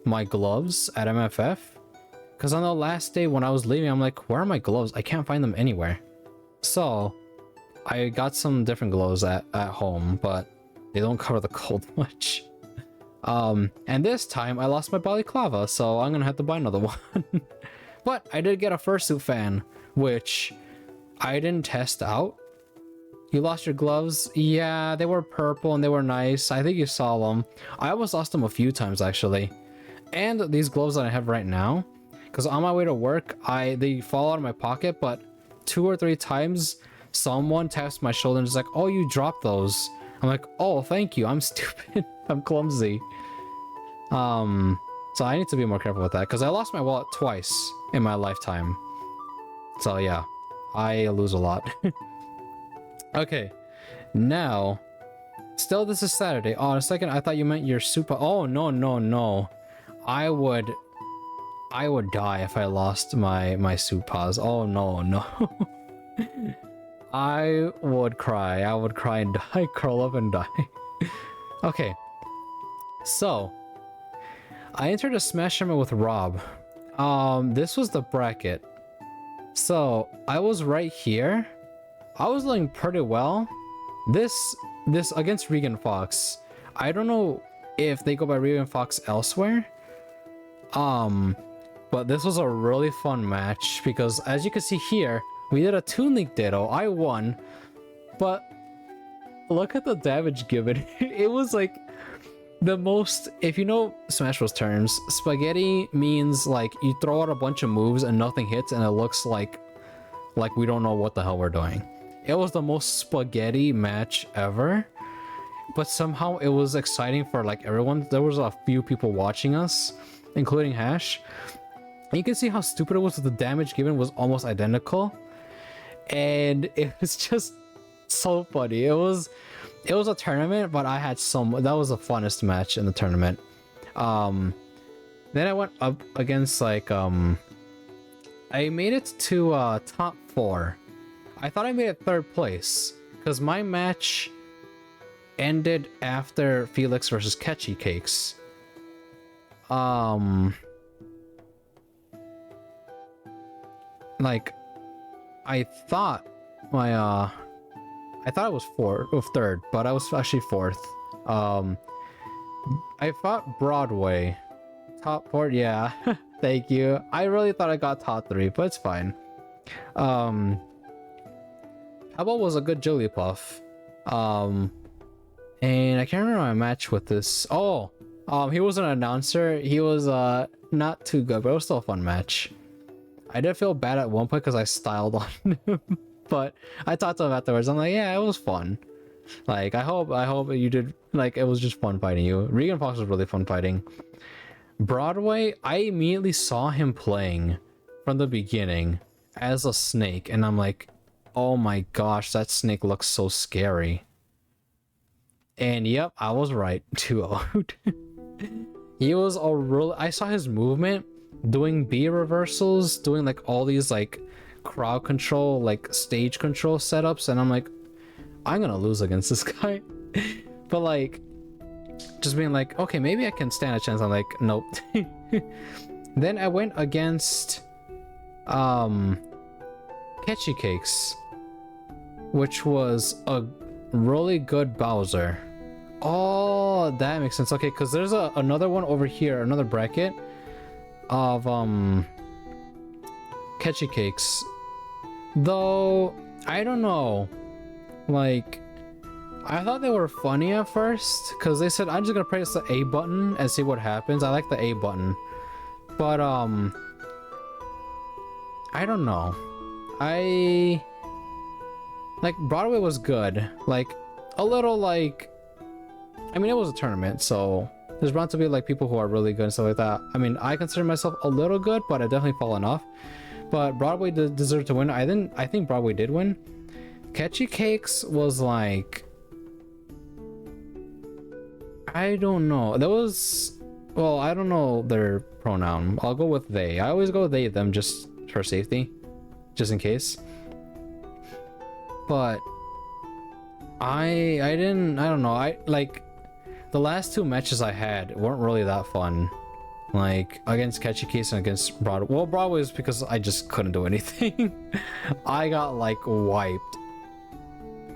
Speaker 1: my gloves at MFF. Because on the last day when I was leaving, I'm like, where are my gloves? I can't find them anywhere. So I got some different gloves at home, but they don't cover the cold much. And this time I lost my balaclava, so I'm gonna have to buy another one. But I did get a fursuit fan, which I didn't test out. You lost your gloves? Yeah, they were purple and they were nice. I think you saw them. I almost lost them a few times actually. And these gloves that I have right now, because on my way to work, they fall out of my pocket, but 2 or 3 times someone taps my shoulder and is like, oh, you dropped those. I'm like, oh, thank you. I'm stupid. I'm clumsy. So I need to be more careful with that because I lost my wallet twice in my lifetime. So yeah, I lose a lot. Okay, now, still this is Saturday. Oh, a second, I thought you meant your super. Oh, no. I would die if I lost my soup paws. Oh no. I would cry and die, curl up and die. Okay, so I entered a Smash tournament with Rob. This was the bracket. So I was right here. I was doing pretty well. This against Regan Fox. I don't know if they go by Regan Fox elsewhere. But this was a really fun match because as you can see here, we did a Toon Link Ditto. I won, but look at the damage given. It was like the most, if you know Smash Bros terms, spaghetti means like you throw out a bunch of moves and nothing hits and it looks like we don't know what the hell we're doing. It was the most spaghetti match ever, but somehow it was exciting for like everyone. There was a few people watching us, including Hash. And you can see how stupid it was. The damage given was almost identical, and it was just so funny. It was a tournament, but I had that was the funnest match in the tournament. Then I went up against like I made it to top 4. I thought I made it 3rd place because my match ended after Felix versus Ketchy Cakes. Like I thought I was 3rd, but I was actually 4th. I fought Broadway. Top 4, yeah. Thank you. I really thought I got top 3, but it's fine. Pebble was a good Jigglypuff. And I can't remember my match with this. Oh, he was an announcer. He was not too good, but it was still a fun match. I did feel bad at one point because I styled on him, but I talked to him afterwards. I'm like, yeah, it was fun. Like, I hope you did. Like, it was just fun fighting you. Regan Fox was really fun fighting. Broadway, I immediately saw him playing from the beginning as a snake, and I'm like, oh my gosh, that snake looks so scary. And yep, I was right. 2-0. He was a real. I saw his movement doing B reversals, doing like all these like crowd control, like stage control setups, and I'm like, I'm gonna lose against this guy. But like, just being like, okay, maybe I can stand a chance. I'm like, nope. Then I went against Ketchy Cakes, which was a really good Bowser. Oh, that makes sense. Okay, because there's another one over here, another bracket of catchy cakes. Though, I don't know. Like, I thought they were funny at first, because they said, I'm just gonna press the A button and see what happens. I like the A button. But, I don't know. Like, Broadway was good. Like, a little, like... I mean, it was a tournament, so... There's bound to be, like, people who are really good and stuff like that. I mean, I consider myself a little good, but I've definitely fallen off. But Broadway deserved to win. I think Broadway did win. Catchy Cakes was, like... I don't know. There was... Well, I don't know their pronoun. I'll go with they. I always go they, them, just for safety. Just in case. But I don't know. I like the last two matches I had weren't really that fun. Like against Catchy Case and against Broadway. Well, Broadway is because I just couldn't do anything. I got like wiped.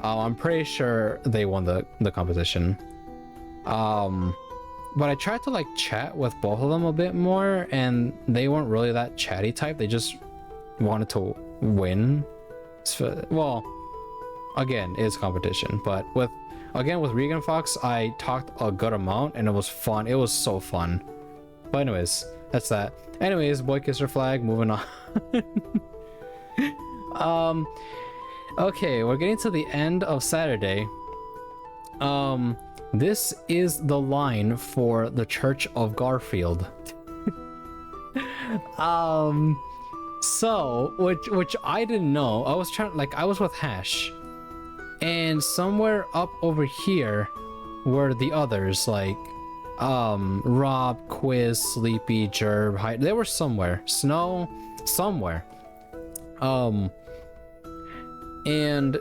Speaker 1: I'm pretty sure they won the competition. But I tried to like chat with both of them a bit more, and they weren't really that chatty type. They just wanted to win. So, well, again, it's competition, but with Regan Fox, I talked a good amount and it was fun. It was so fun. But anyways, that's that. Anyways, Boy Kisser Flag, moving on. Okay, we're getting to the end of Saturday. This is the line for the Church of Garfield. So, which I didn't know. I was I was with Hash, and somewhere up over here were the others, like Rob, Quiz, Sleepy, Jerb, Hyde. They were somewhere. Snow, somewhere. And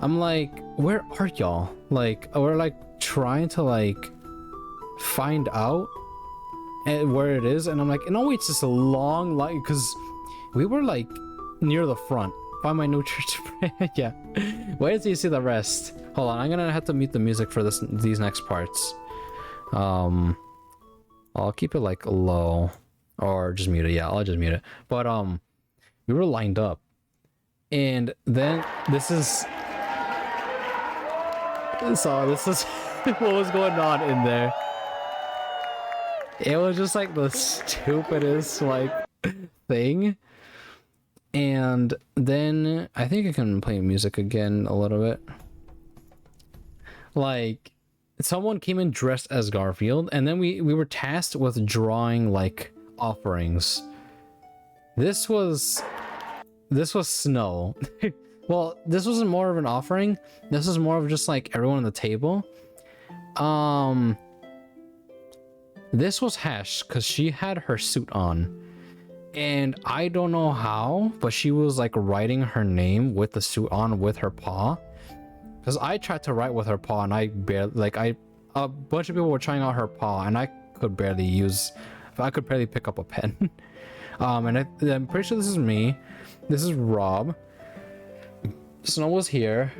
Speaker 1: I'm like, where are y'all? Like, we're like trying to like find out where it is, and I'm like, no, it's just a long line, because we were like near the front by my new church. Yeah, wait until you see the rest. Hold on, I'm gonna have to mute the music for these next parts. I'll keep it like low, or just mute it. Yeah, I'll just mute it. But we were lined up, and then this is what was going on in there. It was just like the stupidest like thing. And then I think I can play music again a little bit. Like, someone came in dressed as Garfield, and then we were tasked with drawing like offerings. This was Snow. Well, this wasn't more of an offering. This was more of just like everyone on the table. This was Hash, because she had her suit on. And I don't know how, but she was like writing her name with the suit on with her paw. Because I tried to write with her paw, and I barely, like, a bunch of people were trying out her paw, and I could barely pick up a pen. And I'm pretty sure this is me. This is Rob. Snow was here.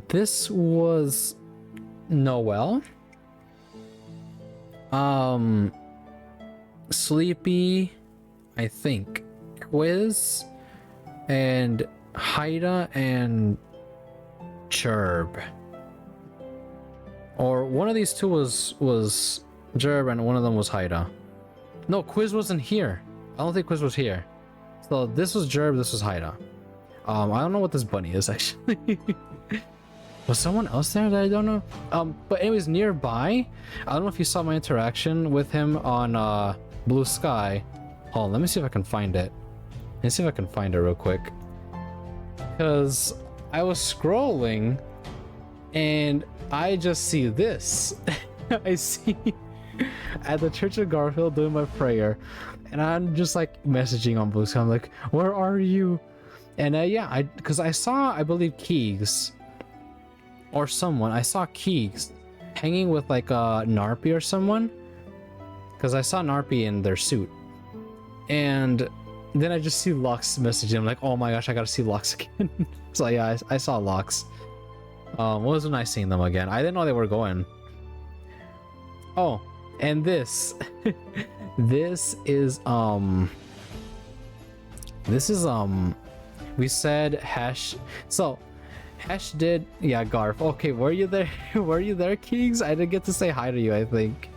Speaker 1: This was Noel. Sleepy, I think, Quiz, and Haida, and Jerb. Or one of these two was Jerb, and one of them was Haida. No, Quiz wasn't here. I don't think Quiz was here. So this was Jerb, this was Haida. I don't know what this bunny is, actually. Was someone else there that I don't know? But anyways, nearby, I don't know if you saw my interaction with him on Blue Sky. Hold on, let me see if I can find it. Let's see if I can find it real quick. Because I was scrolling and I just see this. I see at the Church of Garfield doing my prayer, and I'm just like messaging on Blue Sky. I'm like, where are you? And yeah, because I saw, I believe, Keegs or someone. I saw Keegs hanging with like a Narpy or someone, because I saw Narpy in their suit. And then I just see Lux messaging. I'm like, oh my gosh, I gotta see Lux again. So yeah, I saw Lux. What was nice seeing them again. I didn't know they were going. Oh, and this This is we said hash. So hash did, yeah, Garf. Okay, were you there? Were you there, Kings? I didn't get to say hi to you, I think.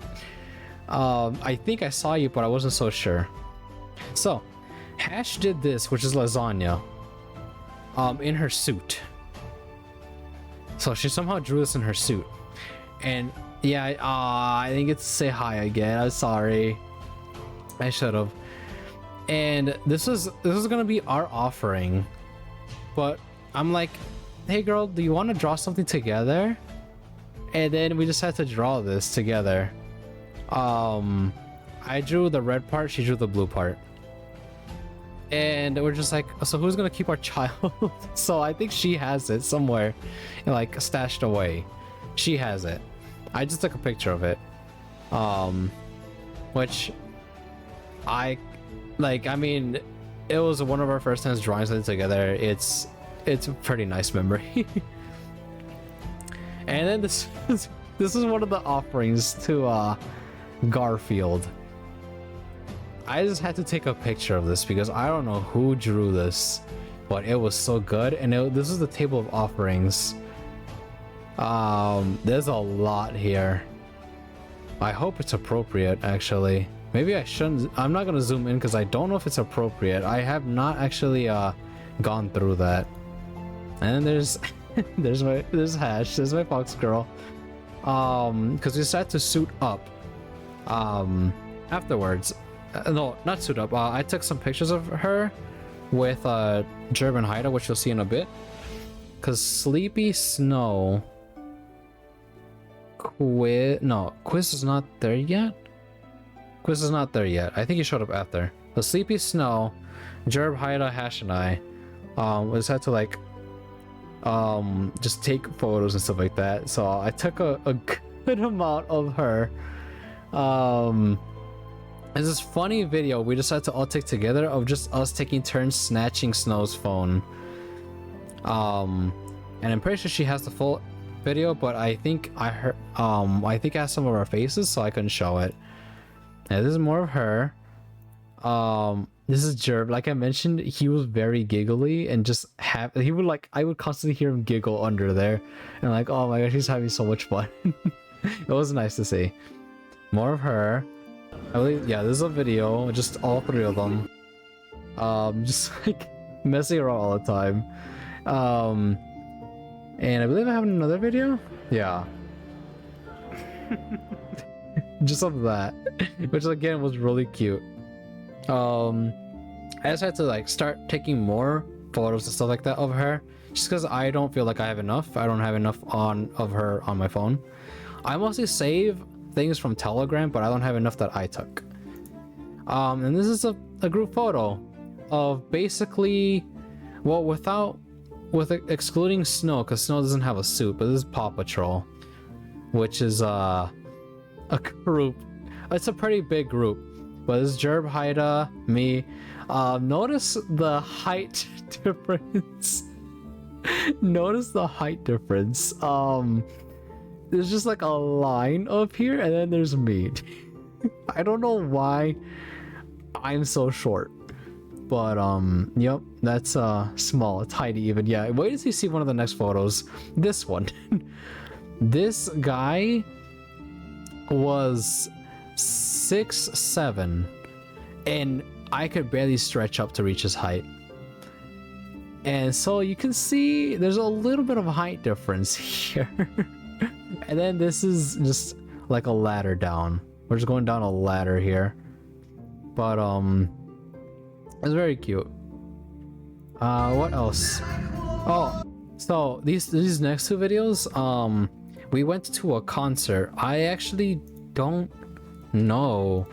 Speaker 1: I think I saw you, but I wasn't so sure. So hash did this, which is lasagna, in her suit. So she somehow drew this in her suit. And yeah, I didn't get to say hi again. I'm sorry. I should have. And this is gonna be our offering, but I'm like, hey girl, do you want to draw something together? And then we just had to draw this together. I drew the red part, she drew the blue part, and we're just like, so who's gonna keep our child? So I think she has it somewhere, like stashed away. She has it. I just took a picture of it, which I mean, it was one of our first times drawing something together. It's a pretty nice memory. And then this is one of the offerings to Garfield. I just had to take a picture of this because I don't know who drew this, but it was so good. And this is the table of offerings. There's a lot here. I hope it's appropriate, actually. Maybe I shouldn't. I'm not gonna zoom in because I don't know if it's appropriate. I have not actually gone through that. And then there's there's Hash. There's my fox girl. Because we decided to suit up. Afterwards, no, not suit up. I took some pictures of her with German Haida, which you'll see in a bit. Because Sleepy Snow. Quiz is not there yet. Quiz is not there yet. I think he showed up after. The Sleepy Snow, Jerb, Haida, Hash, and I we just had to like just take photos and stuff like that. So I took a good amount of her. There's this funny video we decided to all take together of just us taking turns snatching Snow's phone. And I'm pretty sure she has the full video, but I think I have some of our faces, so I couldn't show it. Yeah, this is more of her. This is Jerb. Like I mentioned, he was very giggly and just he would like, I would constantly hear him giggle under there, and like, oh my gosh, he's having so much fun. It was nice to see. More of her. I believe, yeah, this is a video, just all three of them. Just like messing around all the time. And I believe I have another video. Yeah. Just of that, which again was really cute. I just had to like start taking more photos and stuff like that of her, just because I don't feel like I have enough. I don't have enough of her on my phone. I mostly save things from Telegram, but I don't have enough that I took. And this is a group photo of basically, well, excluding Snow, because Snow doesn't have a suit, but this is Paw Patrol, which is a group. It's a pretty big group, but this is Jerb, Haida, me. Notice the height difference. Notice the height difference. There's just like a line up here, and then there's me. I don't know why I'm so short, but yep, that's small, tiny even. Yeah, wait till you see one of the next photos. This one. This guy was 6'7", and I could barely stretch up to reach his height. And so you can see there's a little bit of a height difference here. And then this is just like a ladder down. We're just going down a ladder here. But it's very cute. What else? Oh, so these next two videos, we went to a concert. I actually don't know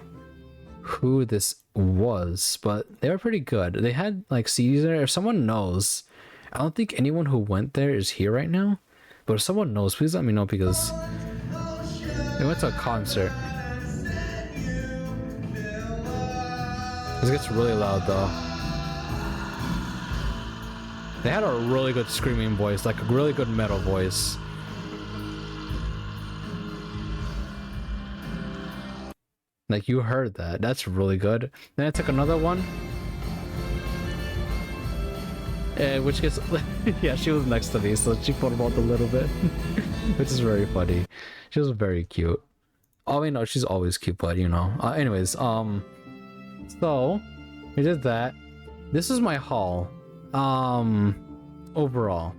Speaker 1: who this was, but they were pretty good. They had like CDs there. If someone knows, I don't think anyone who went there is here right now, but if someone knows, please let me know, because they went to a concert. This gets really loud though. They had a really good screaming voice, like a really good metal voice. Like, you heard that. That's really good. Then I took another one. Which gets... yeah, she was next to me, so she photoballed a little bit. Which is very funny. She was very cute. Oh, wait, no, she's always cute, but, you know. Anyways, so, we did that. This is my haul. Overall.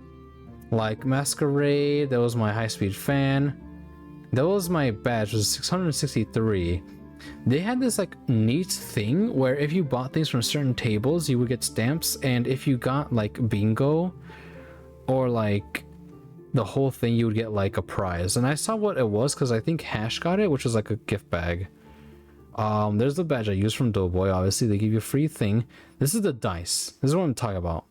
Speaker 1: Like, Masquerade, that was my high-speed fan. That was my badge, was 663. They had this like neat thing where if you bought things from certain tables, you would get stamps, and if you got like bingo or like the whole thing, you would get like a prize. And I saw what it was because I think Hash got it, which was like a gift bag. There's the badge I used from Doughboy. Obviously, they give you a free thing. This is the dice. This is what I'm talking about.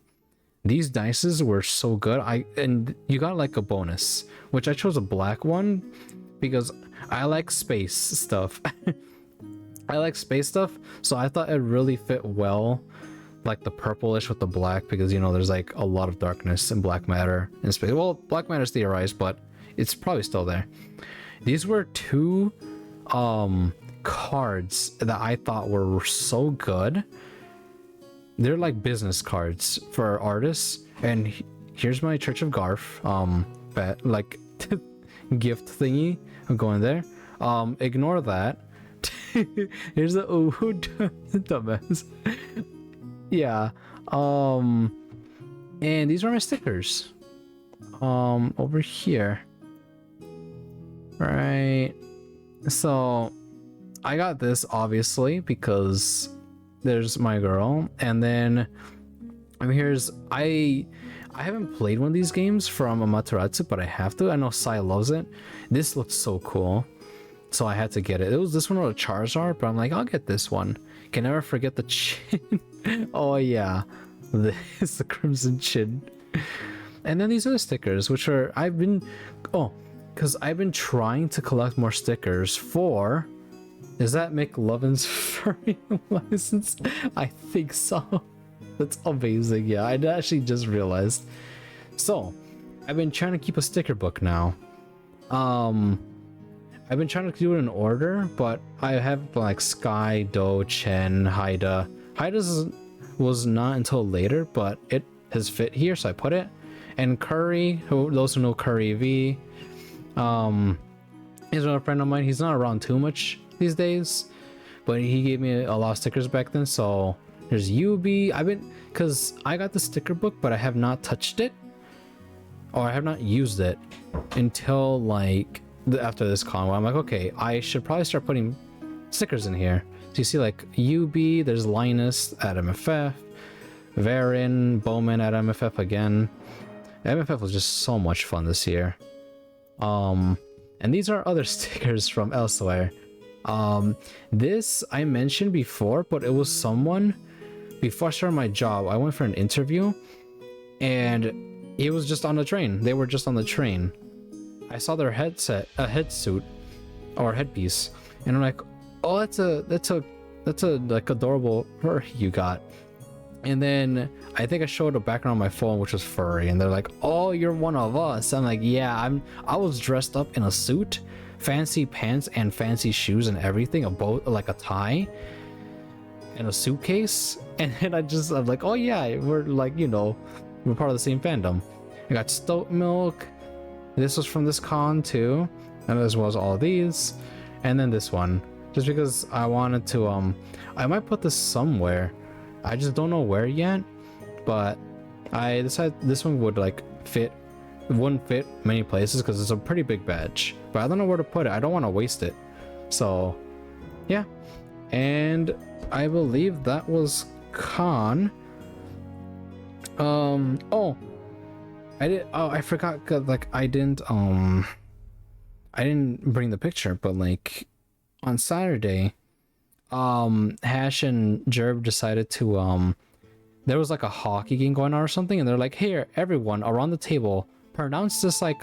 Speaker 1: These dices were so good. And you got like a bonus, which I chose a black one because I like space stuff. I like space stuff, so I thought it really fit well, like the purplish with the black, because you know there's like a lot of darkness in black matter in space. Well, black matter's theorized, but it's probably still there. These were two cards that I thought were so good. They're like business cards for artists, and here's my Church of Garf like gift thingy. I'm going there. Ignore that. Here's the dumbass. Yeah. And these are my stickers. Over here. Right. So I got this obviously because there's my girl, and then here's I haven't played one of these games from Amaterasu, but I have to. I know Sai loves it. This looks so cool, so I had to get it. It was this one or a Charizard, but I'm like, I'll get this one. Can never forget the chin. Oh yeah, this the Crimson Chin. And then these are the stickers, which are because I've been trying to collect more stickers for. Is that McLovin's furry license? I think so. That's amazing. Yeah, I actually just realized. So, I've been trying to keep a sticker book now. I've been trying to do it in order, but I have like Sky, Do, Chen, Haida. Haida's was not until later, but it has fit here, so I put it. And Curry, those who know Curry V, he's another friend of mine. He's not around too much these days, but he gave me a lot of stickers back then. So there's UB. Because I got the sticker book, but I have not touched it, or I have not used it until like after this con. I'm like, okay, I should probably start putting stickers in here. So you see like UB, there's Linus at MFF, Varin, Bowman at MFF again. MFF was just so much fun this year. And these are other stickers from elsewhere. This I mentioned before, but it was someone before I started my job. I went for an interview, and he was just on the train. They were just on the train. I saw their head suit or headpiece, and I'm like, oh, that's a like adorable fur you got. And then I think I showed a background on my phone, which was furry, and they're like, oh, you're one of us. I'm like, yeah, I was dressed up in a suit, fancy pants and fancy shoes and everything, like a tie and a suitcase. And then I'm like, oh yeah, we're like, you know, we're part of the same fandom. I got Stoat Milk. This was from this con too, and as well as all of these. And then this one, just because I wanted to, I might put this somewhere. I just don't know where yet, but I decided this one would like wouldn't fit many places because it's a pretty big badge, but I don't know where to put it. I don't want to waste it. So yeah, and I believe that was con. I forgot, 'cause, like I didn't bring the picture, but like on Saturday, Hash and Jerb decided to there was like a hockey game going on or something, and they're like, here everyone around the table, pronounce this like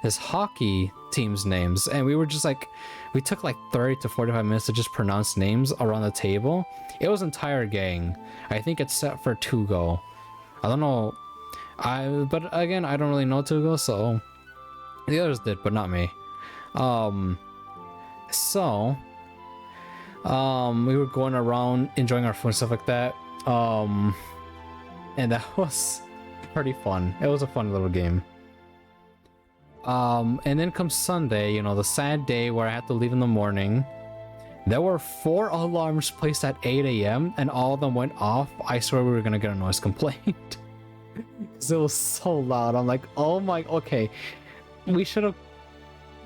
Speaker 1: this hockey team's names. And we were just like, we took like 30 to 45 minutes to just pronounce names around the table. It was entire gang. I think it's set for Tugo. I don't know, but again, I don't really know Tugo, so the others did, but not me. So We were going around enjoying our food and stuff like that. And that was pretty fun. It was a fun little game. And then comes Sunday, you know, the sad day where I had to leave in the morning. There were 4 alarms placed at 8 a.m. and all of them went off. I swear we were gonna get a noise complaint. Because it was so loud. I'm like, oh my, okay. We should have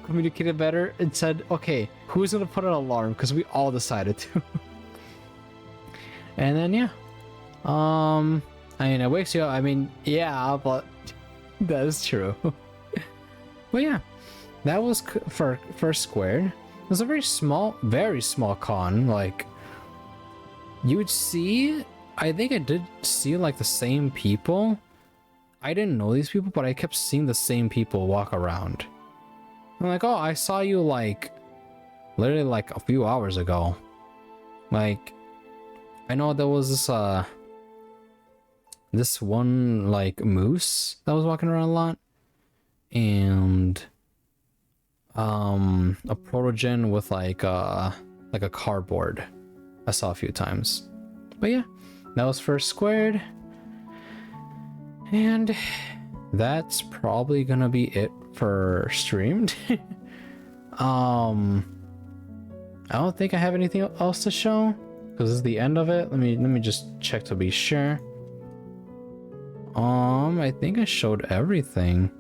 Speaker 1: communicated better and said, okay, who's gonna put an alarm? Because we all decided to. And then, yeah. I mean, it wakes you up. I mean, yeah, but that is true. But yeah, that was for FurSquared. It was a very small con. Like, you would see, I think I did see like the same people. I didn't know these people, but I kept seeing the same people walk around. I'm like, oh, I saw you like literally like a few hours ago. Like, I know there was this one like moose that was walking around a lot, and a protogen with like a cardboard I saw a few times. But yeah, that was FurSquared, and that's probably gonna be it for streamed. I don't think I have anything else to show because this is the end of it. Let me just check to be sure. I think I showed everything.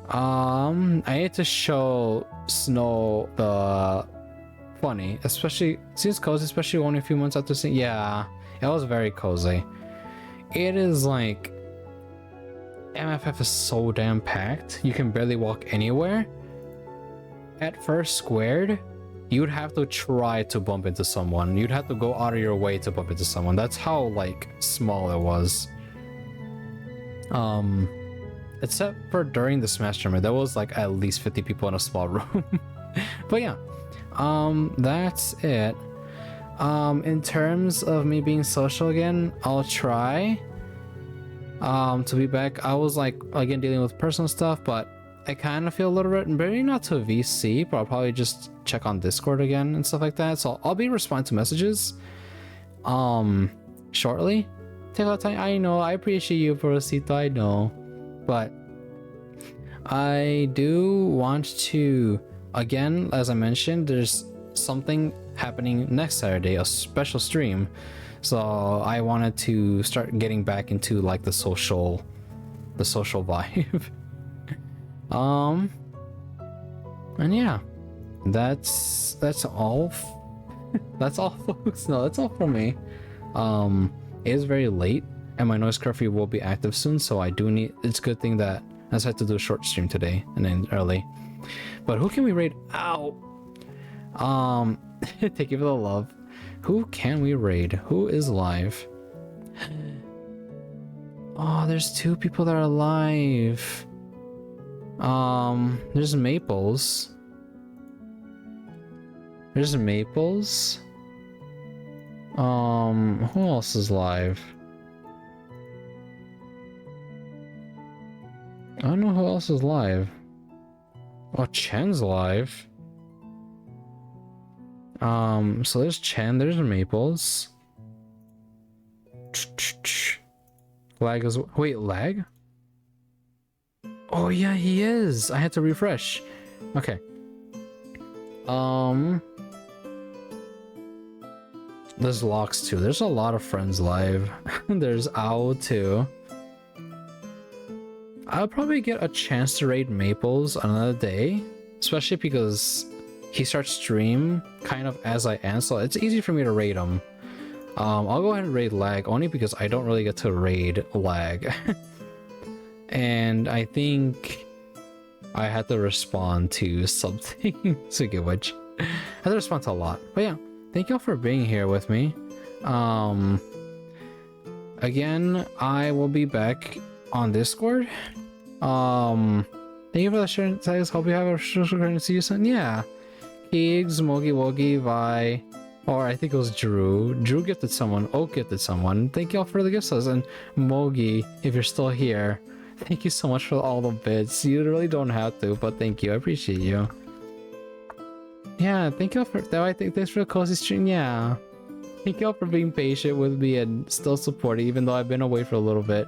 Speaker 1: I need to show Snow the funny, especially since cozy, especially only a few months after seeing. Yeah, it was very cozy. It is like MFF is so damn packed, you can barely walk anywhere. At FurSquared, you'd have to try to bump into someone. You'd have to go out of your way to bump into someone. That's how like small it was. Except for during the Smash tournament, there was like at least 50 people in a small room. But yeah, that's it. In terms of me being social again, I'll try to be back. I was like again dealing with personal stuff, but I kind of feel a little bit, maybe not to VC, but I'll probably just check on Discord again and stuff like that. So I'll be responding to messages shortly. Take a lot of time. I know, I appreciate you, Porosito, I know, but I do want to, again, as I mentioned, there's something happening next Saturday, a special stream. So I wanted to start getting back into like the social vibe. And yeah, that's all. That's all, folks. No, that's all from me. It is very late, and my noise curfew will be active soon, so I do need. It's a good thing that I just had to do a short stream today and then early. But who can we raid? Ow. Thank you for the love. Who can we raid? Who is live? Oh, there's 2 people that are live. There's Maples. There's Maples. Who else is live? I don't know who else is live. Oh, Chen's live. So there's Chen, there's Maples. Lag is, wait, lag? Oh yeah, he is. I had to refresh. Okay. There's Locks too. There's a lot of friends live. There's Owl too. I'll probably get a chance to raid Maples another day, especially because he starts stream kind of as I end, so it's easy for me to raid him. I'll go ahead and raid Lag only because I don't really get to raid Lag. And I think I had to respond to something. Speaking of which, I had to respond to a lot. But yeah, thank y'all for being here with me. Again, I will be back on Discord. Thank you for the sharing. Hope you have a social credit. See you soon. Yeah. Keegs, Mogi Wogi, Vi, or I think it was Drew. Drew gifted someone. Oak gifted someone. Thank y'all for the gifts. And Mogi, if you're still here, thank you so much for all the bits. You really don't have to, but thank you. I appreciate you. Yeah, thank you all for that. I think thanks for the cozy stream. Yeah, thank you all for being patient with me and still supporting, even though I've been away for a little bit.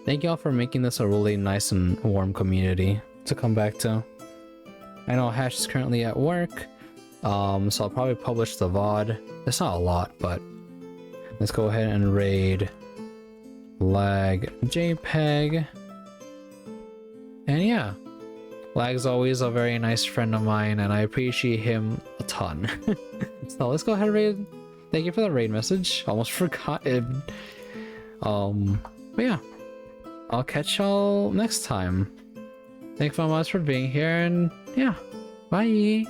Speaker 1: Thank you all for making this a really nice and warm community to come back to. I know Hash is currently at work, so I'll probably publish the VOD. It's not a lot, but let's go ahead and raid Lag JPEG. And yeah, Lag's always a very nice friend of mine, and I appreciate him a ton. So let's go ahead and raid. Thank you for the raid message. Almost forgot it. But yeah, I'll catch y'all next time. Thanks so much for being here, and yeah, bye.